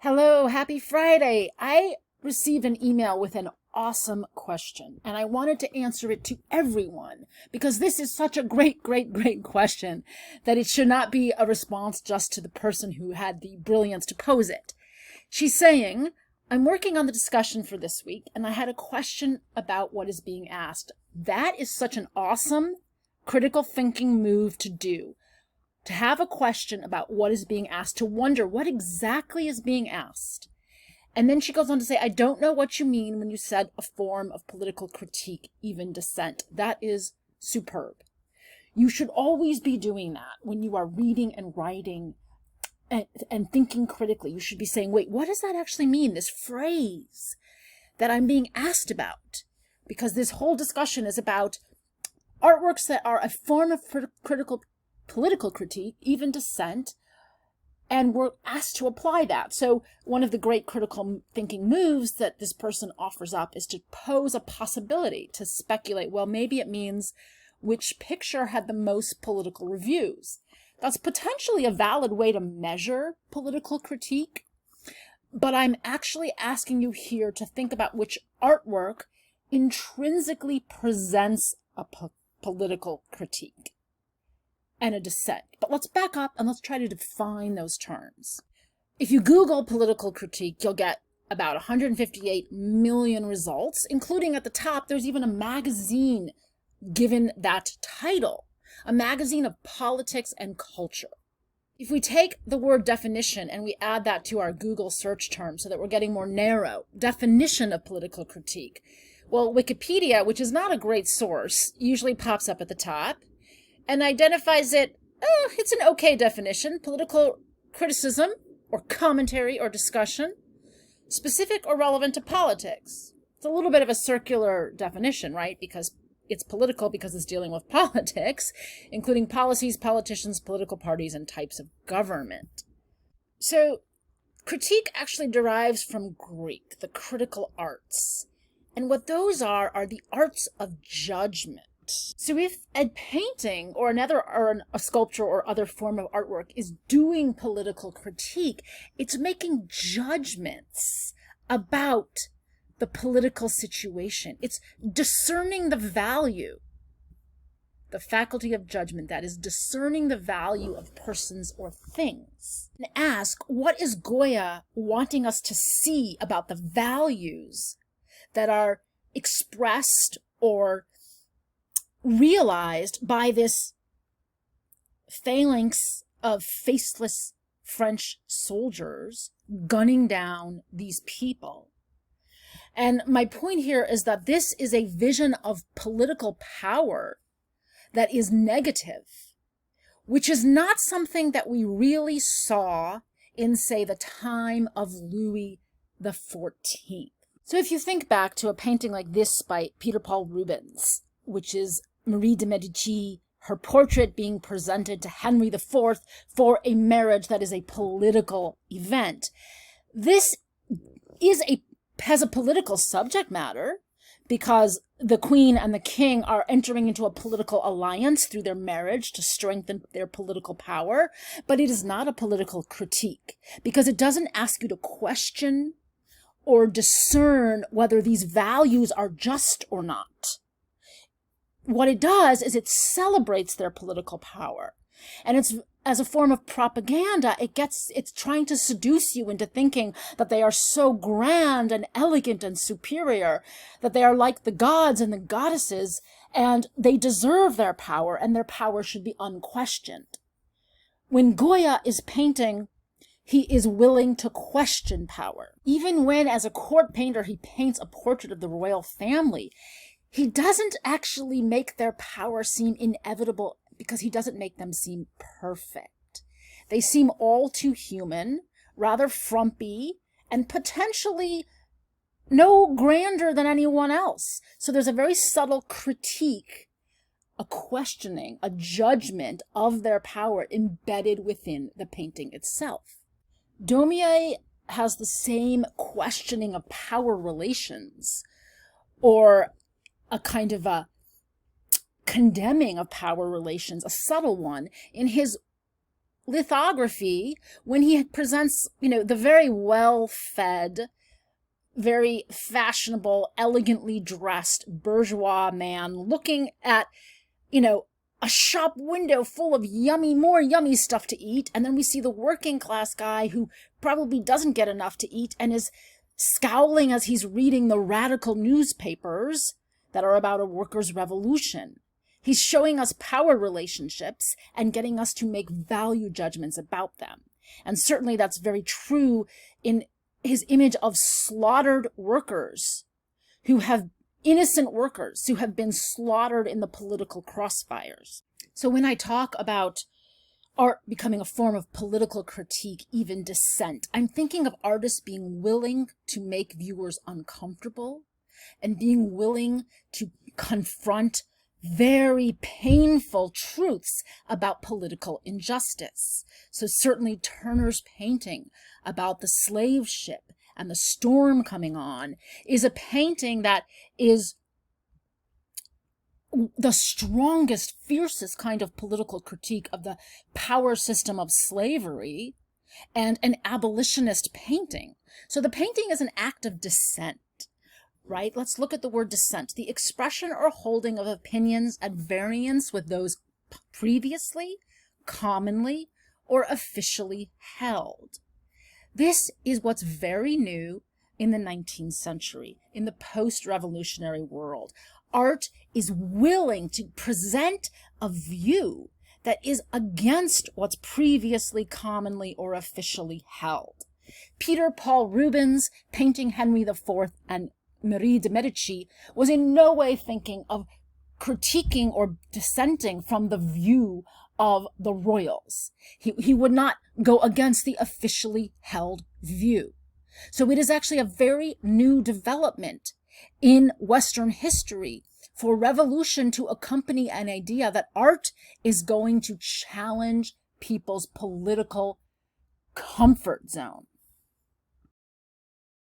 Hello, happy Friday. I received an email with an awesome question, and I wanted to answer it to everyone because this is such a great question that it should not be a response just to the person who had the brilliance to pose it. She's saying, I'm working on the discussion for this week, and I had a question about what is being asked. That is such an awesome critical thinking move to do. To have a question about what is being asked, to wonder what exactly is being asked. And then she goes on to say, I don't know what you mean when you said a form of political critique, even dissent. That is superb. You should always be doing that when you are reading and writing and thinking critically. You should be saying, wait, what does that actually mean? This phrase that I'm being asked about. Because this whole discussion is about artworks that are a form of political critique, even dissent, and we're asked to apply that. So one of the great critical thinking moves that this person offers up is to pose a possibility, to speculate, well, maybe it means which picture had the most political reviews. That's potentially a valid way to measure political critique, but I'm actually asking you here to think about which artwork intrinsically presents a political critique and a dissent. But let's back up and let's try to define those terms. If you Google political critique, you'll get about 158 million results, including at the top, there's even a magazine given that title, a magazine of politics and culture. If we take the word definition and we add that to our Google search term so that we're getting more narrow, definition of political critique, well, Wikipedia, which is not a great source, usually pops up at the top and identifies it, it's an okay definition, political criticism or commentary or discussion, specific or relevant to politics. It's a little bit of a circular definition, right? Because it's political because it's dealing with politics, including policies, politicians, political parties, and types of government. So critique actually derives from Greek, the critical arts. And what those are the arts of judgment. So if a painting or a sculpture or other form of artwork is doing political critique, it's making judgments about the political situation. It's discerning the value, the faculty of judgment, that is discerning the value of persons or things. And ask, what is Goya wanting us to see about the values that are expressed or realized by this phalanx of faceless French soldiers gunning down these people? And my point here is that this is a vision of political power that is negative, which is not something that we really saw in, say, the time of Louis XIV. So if you think back to a painting like this by Peter Paul Rubens, which is Marie de Medici, her portrait being presented to Henry IV for a marriage that is a political event. This has a political subject matter because the queen and the king are entering into a political alliance through their marriage to strengthen their political power, but it is not a political critique because it doesn't ask you to question or discern whether these values are just or not. What it does is it celebrates their political power. And it's as a form of propaganda, it's trying to seduce you into thinking that they are so grand and elegant and superior, that they are like the gods and the goddesses, and they deserve their power, and their power should be unquestioned. When Goya is painting, he is willing to question power. Even when, as a court painter, he paints a portrait of the royal family, he doesn't actually make their power seem inevitable because he doesn't make them seem perfect. They seem all too human, rather frumpy, and potentially no grander than anyone else. So there's a very subtle critique, a questioning, a judgment of their power embedded within the painting itself. Daumier has the same questioning of power relations, or a kind of a condemning of power relations, a subtle one, in his lithography when he presents, the very well-fed, very fashionable, elegantly dressed bourgeois man looking at, a shop window full of more yummy stuff to eat. And then we see the working class guy who probably doesn't get enough to eat and is scowling as he's reading the radical newspapers that are about a workers' revolution. He's showing us power relationships and getting us to make value judgments about them. And certainly that's very true in his image of slaughtered workers innocent workers who have been slaughtered in the political crossfires. So when I talk about art becoming a form of political critique, even dissent, I'm thinking of artists being willing to make viewers uncomfortable and being willing to confront very painful truths about political injustice. So certainly Turner's painting about the slave ship and the storm coming on is a painting that is the strongest, fiercest kind of political critique of the power system of slavery and an abolitionist painting. So the painting is an act of dissent, right? Let's look at the word dissent, the expression or holding of opinions at variance with those previously, commonly, or officially held. This is what's very new in the 19th century, in the post-revolutionary world. Art is willing to present a view that is against what's previously, commonly, or officially held. Peter Paul Rubens, painting Henry IV and Marie de Medici, was in no way thinking of critiquing or dissenting from the view of the royals. He would not go against the officially held view. So it is actually a very new development in Western history for revolution to accompany an idea that art is going to challenge people's political comfort zone.